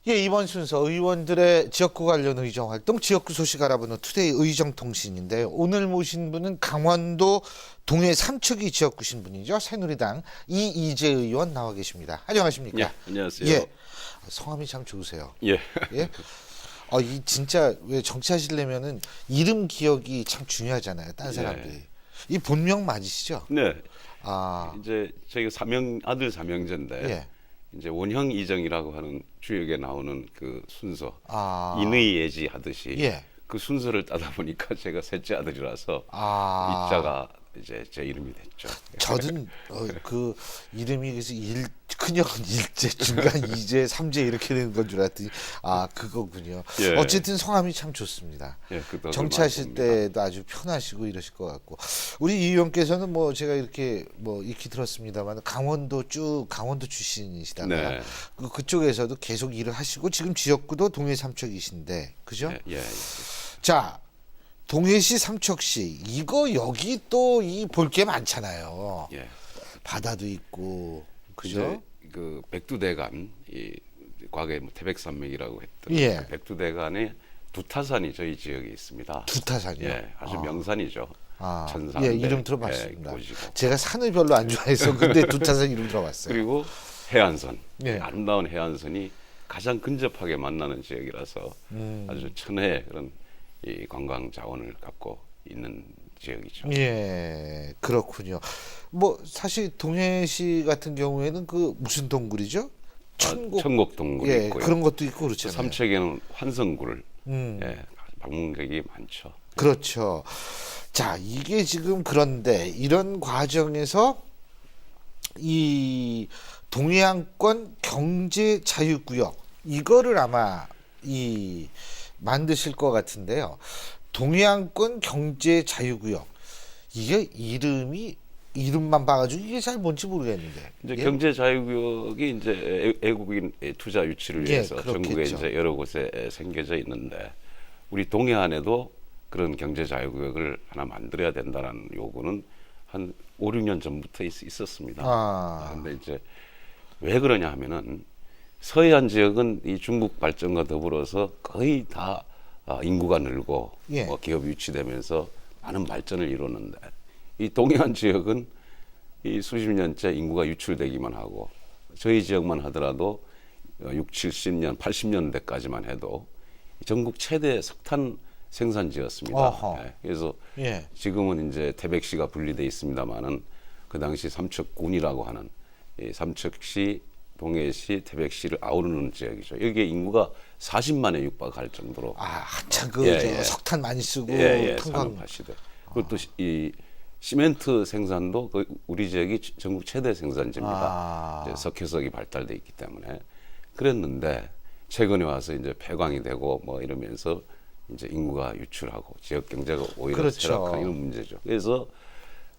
예, 이번 순서 의원들의 지역구 관련 의정 활동, 지역구 소식 알아보는 투데이 의정통신인데 오늘 모신 분은 강원도 동해 삼척이 지역구 신분이죠. 새누리당 이이재 의원 나와 계십니다. 안녕하십니까? 예, 안녕하세요. 예, 성함이 참 좋으세요. 예. 예? 이 진짜 왜 정치하시려면은 이름 기억이 참 중요하잖아요. 딴 사람들이. 예. 이 본명 맞으시죠? 네. 아, 이제 저희가 아들 삼형제인데 예. 이제 원형 이정이라고 하는 주역에 나오는 그 순서 아, 인의 예지 하듯이 예. 그 순서를 따다 보니까 제가 셋째 아들이라서 아. 이자가 이제 제 이름이 됐죠. 저는 그 이름이 그래서 큰형은 일제, 중간 이제, 삼제 이렇게 되는 건 줄 알았더니 그거군요. 예. 어쨌든 성함이 참 좋습니다. 예, 그 덕을 정치하실 많이 봅니다. 때도 아주 편하시고 이러실 것 같고 우리 이 의원께서는 뭐 제가 이렇게 뭐 익히 들었습니다만 강원도 출신이시다가 네. 그쪽에서도 계속 일을 하시고 지금 지역구도 동해 삼척이신데 그죠? 예, 예, 예. 자. 동해시 삼척시 이거 여기 또 이 볼 게 많잖아요. 예. 바다도 있고 그죠? 이제 그 백두대간 이 과거에 뭐 태백산맥이라고 했던 예. 그 백두대간의 두타산이 저희 지역에 있습니다. 두타산이요. 예, 아주 명산이죠. 천산. 예, 이름 들어봤습니다. 곳이고. 제가 산을 별로 안 좋아해서 근데 두타산 이름 들어봤어요. 그리고 해안선, 예. 아름다운 해안선이 가장 근접하게 만나는 지역이라서 아주 천혜의 그런 이 관광 자원을 갖고 있는 지역이죠. 예, 그렇군요. 뭐 사실 동해시 같은 경우에는 그 무슨 동굴이죠? 천곡동굴이 예, 있고요. 그런 것도 있고 그렇잖아요. 삼척에는 환성굴, 음. 예, 방문객이 많죠. 그렇죠. 자, 이게 지금 그런데 이런 과정에서 이 동해안권 경제 자유구역 이거를 아마 만드실 것 같은데요. 동해안권 경제 자유구역 이게 이름만 봐가지고 이게 잘 뭔지 모르겠는데. 이제 예? 경제 자유구역이 이제 외국인 투자 유치를 예, 위해서 그렇겠죠. 전국에 이제 여러 곳에 생겨져 있는데 우리 동해안에도 그런 경제 자유구역을 하나 만들어야 된다는 요구는 한 5, 6년 전부터 있었습니다. 근데 이제 왜 그러냐 하면은 서해안 지역은 이 중국 발전과 더불어서 거의 다 인구가 늘고 예. 뭐 기업이 유치되면서 많은 발전을 이루는데 이 동해안 지역은 이 수십 년째 인구가 유출되기만 하고 저희 지역만 하더라도 6, 70년, 80년대까지만 해도 전국 최대 석탄 생산지였습니다. 예, 그래서 예. 지금은 이제 태백시가 분리돼 있습니다만은 그 당시 삼척군이라고 하는 이 삼척시, 동해시, 태백시를 아우르는 지역이죠. 여기에 인구가 40만에 육박할 정도로 한참 예. 석탄 많이 쓰고 탄광. 산업화 시대. 그리고 또 이 시멘트 생산도 우리 지역이 전국 최대 생산지입니다. 이제 석회석이 발달돼 있기 때문에 그랬는데 최근에 와서 이제 폐광이 되고 뭐 이러면서 이제 인구가 유출하고 지역 경제가 오히려 그렇죠. 쇠락하는 이런 문제죠. 그래서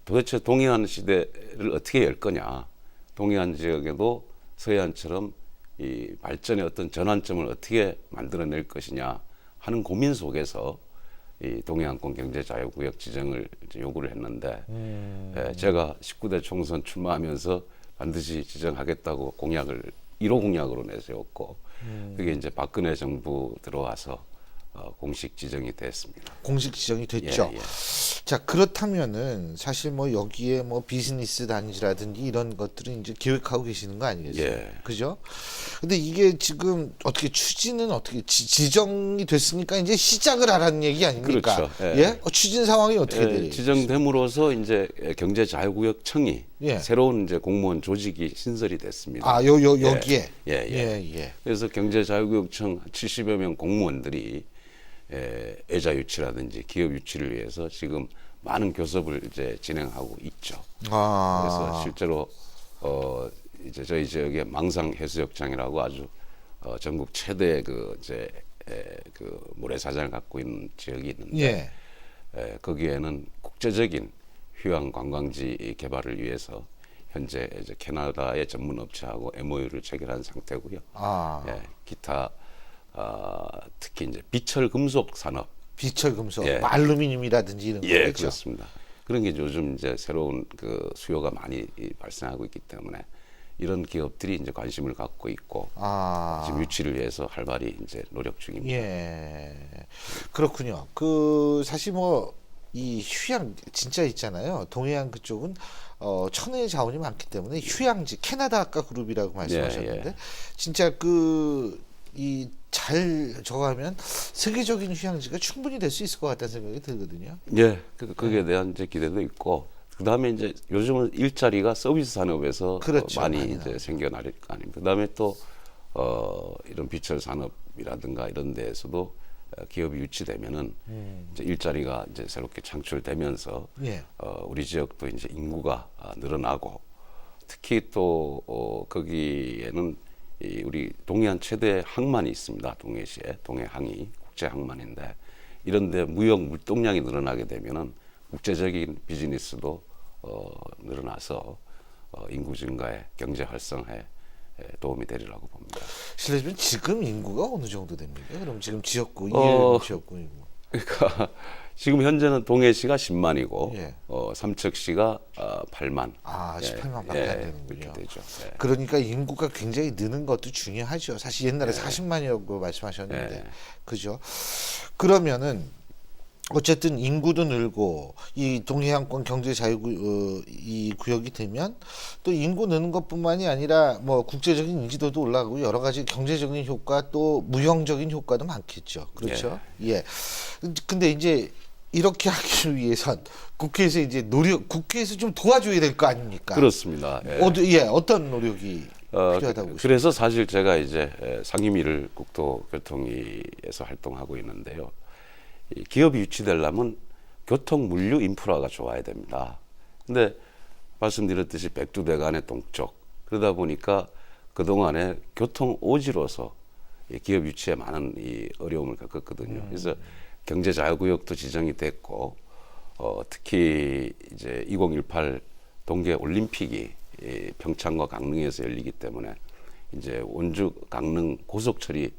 도대체 동해안 시대를 어떻게 열 거냐? 동해안 지역에도 서해안처럼 이 발전의 어떤 전환점을 어떻게 만들어낼 것이냐 하는 고민 속에서 이 동해안권 경제자유구역 지정을 이제 요구를 했는데 제가 19대 총선 출마하면서 반드시 지정하겠다고 1호 공약으로 내세웠고 그게 이제 박근혜 정부 들어와서 공식 지정이 됐습니다. 공식 지정이 됐죠. 예, 예. 자, 그렇다면은 사실 뭐 여기에 뭐 비즈니스 단지라든지 이런 것들은 이제 계획하고 계시는 거 아니겠어요? 예. 그죠? 근데 이게 지금 어떻게 추진은 어떻게 지정이 됐으니까 이제 시작을 하라는 얘기 아닙니까? 그렇죠. 예. 예? 추진 상황이 어떻게 돼요? 지정됨으로써 이제 경제자유구역청이 예. 새로운 이제 공무원 조직이 신설이 됐습니다. 여기에. 예. 그래서 경제자유구역청 70여 명 공무원들이 애자 유치라든지 기업 유치를 위해서 지금 많은 교섭을 이제 진행하고 있죠. 그래서 실제로 이제 저희 지역에 망상 해수욕장이라고 아주 전국 최대 그 모래사장을 갖고 있는 지역이 있는데 거기에는 국제적인 휴양 관광지 개발을 위해서 현재 이제 캐나다의 전문 업체하고 MOU를 체결한 상태고요. 기타 특히 이제 비철 금속 산업, 비철 금속, 예. 알루미늄이라든지 이런 거겠죠. 그렇습니다. 그런 게 요즘 이제 새로운 그 수요가 많이 발생하고 있기 때문에 이런 기업들이 이제 관심을 갖고 있고 아, 지금 유치를 위해서 활발히 이제 노력 중입니다. 예, 그렇군요. 그 사실 뭐 이 휴양 진짜 있잖아요. 동해안 그쪽은 천혜의 자원이 많기 때문에 휴양지 캐나다 아까 그룹이라고 말씀하셨는데 예. 진짜 그 이 잘 저거하면 세계적인 휴양지가 충분히 될 수 있을 것 같다는 생각이 들거든요. 예, 거기에 대한 이제 기대도 있고 그다음에 이제 요즘은 일자리가 서비스 산업에서 그렇죠. 많이 많이 이제 생겨날 거 아닙니까? 그다음에 또 이런 비철 산업이라든가 이런 데에서도 기업이 유치되면은 이제 일자리가 이제 새롭게 창출되면서 예. 우리 지역도 이제 인구가 늘어나고 특히 또 거기에는 이 우리 동해안 최대 항만이 있습니다. 동해시에 동해항이 국제 항만인데 이런데 무역 물동량이 늘어나게 되면은 국제적인 비즈니스도 늘어나서 인구 증가에 경제 활성화에 도움이 되리라고 봅니다. 실례지만 지금 인구가 어느 정도 됩니까? 그럼 지금 지역구 지역구 인구. 그러니까 지금 현재는 동해시가 10만이고 예. 삼척시가 8만. 아, 18만밖에 안 되는군요. 이렇게 되죠. 예. 그러니까 인구가 굉장히 느는 것도 중요하죠. 사실 옛날에 네. 40만이라고 말씀하셨는데, 네. 그죠? 그러면은 어쨌든 인구도 늘고 이 동해안권 경제 자유 이 구역이 되면 또 인구 느는 것뿐만이 아니라 뭐 국제적인 인지도도 올라가고 여러 가지 경제적인 효과 또 무형적인 효과도 많겠죠. 그렇죠? 예. 근데 이제 이렇게 하기 위해선 국회에서 이제 국회에서 좀 도와줘야 될 거 아닙니까? 그렇습니다. 예. 어떤 노력이 필요하다고 보십니까? 그래서 사실 제가 이제 상임위를 국토교통위에서 활동하고 있는데요. 이 기업이 유치되려면 교통 물류 인프라가 좋아야 됩니다. 근데 말씀드렸듯이 백두대간의 동쪽 그러다 보니까 그동안에 교통 오지로서 이 기업 유치에 많은 이 어려움을 겪었거든요. 그래서 경제 자유구역도 지정이 됐고 특히 이제 2018 동계 올림픽이 이 평창과 강릉에서 열리기 때문에 이제 원주 강릉 고속철이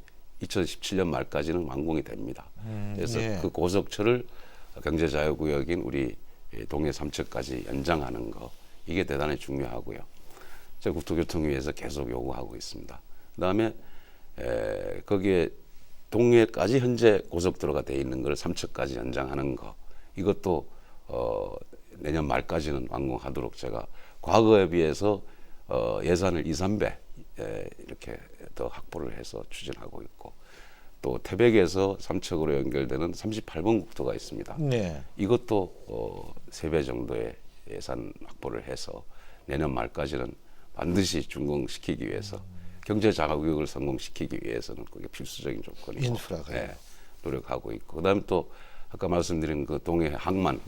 2017년 말까지는 완공이 됩니다. 그래서 예. 그 고속철을 경제자유구역인 우리 동해 삼척까지 연장하는 거 이게 대단히 중요하고요. 제가 국토교통위에서 계속 요구하고 있습니다. 그다음에 거기에 동해까지 현재 고속도로가 돼 있는 걸 삼척까지 연장하는 거 이것도 내년 말까지는 완공하도록 제가 과거에 비해서 예산을 2, 3배 이렇게 더 확보를 해서 추진하고 있고 또 태백에서 삼척으로 연결되는 38번 국도가 있습니다. 네. 이것도 3배 정도의 예산 확보를 해서 내년 말까지는 반드시 준공시키기 위해서 경제 자가구역을 성공시키기 위해서는 그게 필수적인 조건이고 인프라가요. 예, 노력하고 있고 그다음에 또 아까 말씀드린 그 동해 항만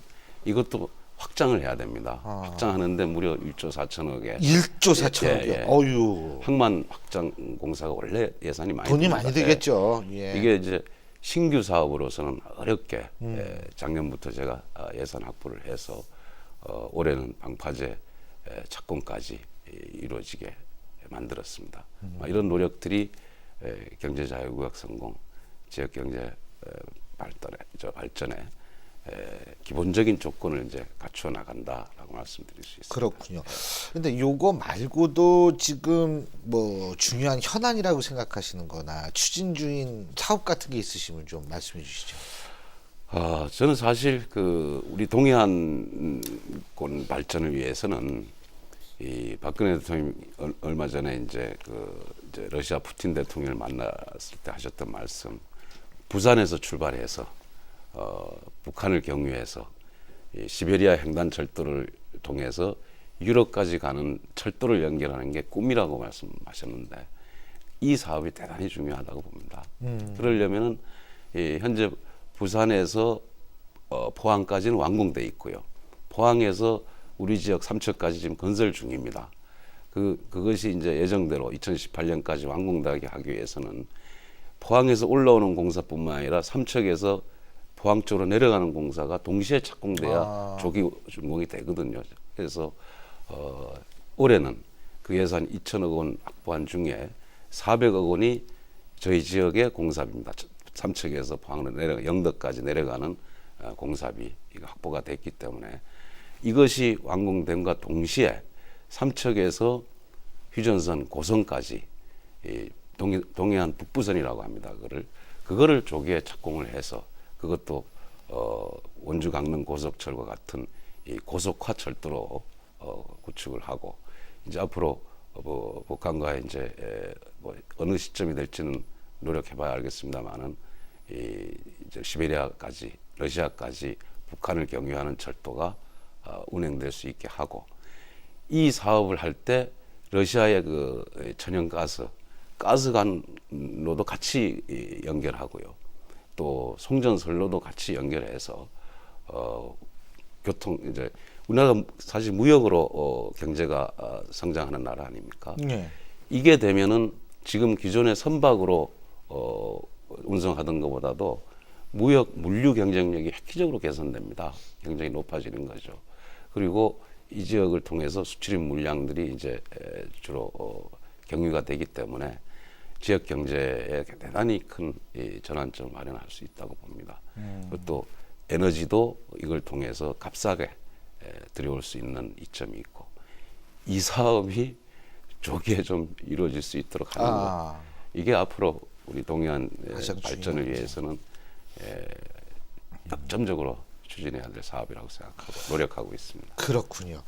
이것도 확장을 해야 됩니다. 확장하는데 무려 1조 4천억에 1조 4천억이요. 예. 어유. 항만 확장 공사가 원래 예산이 많이 돈이 듭니다. 많이 들겠죠. 예. 이게 이제 신규 사업으로서는 어렵게 작년부터 제가 예산 확보를 해서 올해는 방파제 착공까지 이루어지게 만들었습니다. 이런 노력들이 경제 자유구역 성공, 지역 경제 발전에 기본적인 조건을 이제 갖추어 나간다라고 말씀드릴 수 있습니다. 그렇군요. 근데 요거 말고도 지금 뭐 중요한 현안이라고 생각하시는 거나 추진 중인 사업 같은 게 있으시면 좀 말씀해 주시죠. 저는 사실 그 우리 동해안권 발전을 위해서는 이 박근혜 대통령이 얼마 전에 이제 이제 러시아 푸틴 대통령을 만났을 때 하셨던 말씀, 부산에서 출발해서 북한을 경유해서 이 시베리아 횡단 철도를 통해서 유럽까지 가는 철도를 연결하는 게 꿈이라고 말씀하셨는데 이 사업이 대단히 중요하다고 봅니다. 그러려면은 현재 부산에서 포항까지는 완공돼 있고요. 포항에서 우리 지역 삼척까지 지금 건설 중입니다. 그것이 이제 예정대로 2018년까지 완공되게 하기 위해서는 포항에서 올라오는 공사뿐만 아니라 삼척에서 포항 쪽으로 내려가는 공사가 동시에 착공돼야 조기 준공이 되거든요. 그래서 올해는 그 예산 2천억 원 확보한 중에 400억 원이 저희 지역의 공사비입니다. 삼척에서 포항으로 영덕까지 내려가는 공사비 이거 확보가 됐기 때문에 이것이 완공됨과 동시에 삼척에서 휴전선 고선까지 이 동해안 북부선이라고 합니다. 그거를 조기에 착공을 해서 그것도 원주 강릉 고속철과 같은 이 고속화 철도로 구축을 하고 이제 앞으로 북한과의 이제 뭐 어느 시점이 될지는 노력해봐야 알겠습니다만은 이제 시베리아까지 러시아까지 북한을 경유하는 철도가 운행될 수 있게 하고 이 사업을 할 때 러시아의 그 가스관로도 같이 연결하고요. 또 송전선로도 같이 연결해서 교통 이제 우리나라가 사실 무역으로 경제가 성장하는 나라 아닙니까? 네. 이게 되면은 지금 기존의 선박으로 운송하던 것보다도 물류 경쟁력이 획기적으로 개선됩니다. 굉장히 높아지는 거죠. 그리고 이 지역을 통해서 수출입 물량들이 이제 주로 경유가 되기 때문에 지역 경제에 대단히 큰 전환점을 마련할 수 있다고 봅니다. 또 에너지도 이걸 통해서 값싸게 들여올 수 있는 이점이 있고 이 사업이 조기에 좀 이루어질 수 있도록 하는 것 이게 앞으로 우리 동해안 발전을 위해서는 역점적으로 추진해야 될 사업이라고 생각하고 노력하고 있습니다. 그렇군요.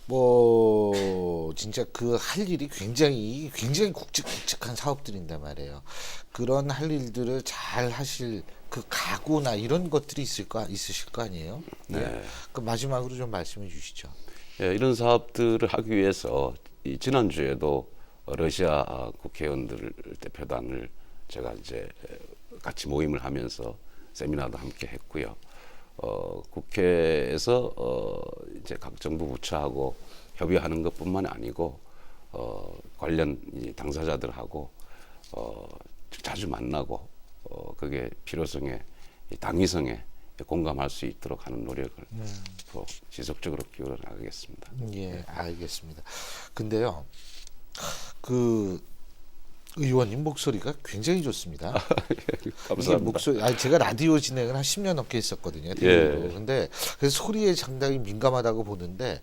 뭐 진짜 그 할 일이 굉장히 굵직굵직한 사업들인데 말이에요. 그런 할 일들을 잘 하실 그 각오나 이런 것들이 있으실 거 아니에요? 네. 예. 그 마지막으로 좀 말씀해 주시죠. 예, 이런 사업들을 하기 위해서 지난주에도 러시아 국회의원들 대표단을 제가 이제 같이 모임을 하면서 세미나도 함께 했고요. 국회에서 이제 각 정부 부처하고 협의하는 것뿐만 아니고 관련 당사자들하고 자주 만나고 그게 필요성에 당위성에 공감할 수 있도록 하는 노력을 또 지속적으로 기울여 나가겠습니다. 예, 알겠습니다. 근데요, 그 의원님 목소리가 굉장히 좋습니다. 감사합니다. 제가 라디오 진행을 한 10년 넘게 했었거든요. 대구로. 근데 그래서 소리에 상당히 민감하다고 보는데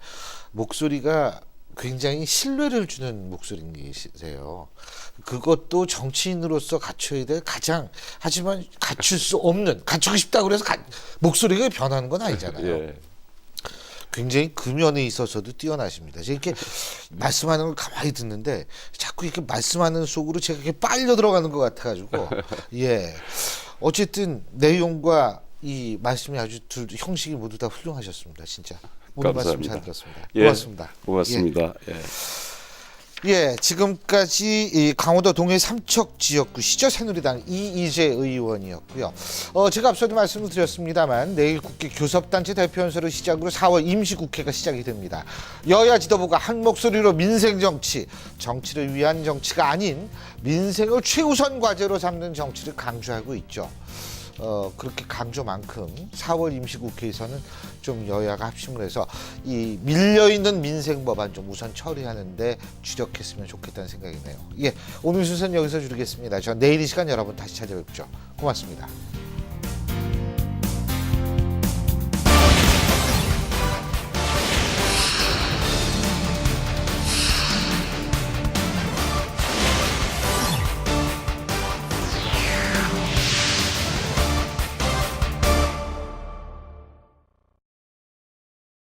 목소리가 굉장히 신뢰를 주는 목소리이세요. 그것도 정치인으로서 갖춰야 될 하지만 갖출 수 없는, 갖추고 싶다고 해서 목소리가 변하는 건 아니잖아요. 예. 굉장히 그 면에 있어서도 뛰어나십니다. 제가 이렇게 말씀하는 걸 가만히 듣는데 자꾸 이렇게 말씀하는 속으로 제가 이렇게 빨려 들어가는 것 같아가지고 예 어쨌든 내용과 이 말씀이 아주 형식이 모두 다 훌륭하셨습니다. 진짜 오늘 말씀 잘 들었습니다. 고맙습니다. 예, 고맙습니다. 예. 예, 지금까지 이 강원도 동해 삼척 지역구시죠. 새누리당 이희재 의원이었고요. 제가 앞서도 말씀을 드렸습니다만 내일 국회 교섭단체 대표연설을 시작으로 4월 임시국회가 시작이 됩니다. 여야 지도부가 한 목소리로 민생 정치를 위한 정치가 아닌 민생을 최우선 과제로 삼는 정치를 강조하고 있죠. 그렇게 강조만큼 4월 임시국회에서는 좀 여야가 합심을 해서 이 밀려있는 민생 법안 좀 우선 처리하는데 주력했으면 좋겠다는 생각이네요. 예, 오늘 순서는 여기서 줄이겠습니다. 저 내일 이 시간 여러분 다시 찾아뵙죠. 고맙습니다.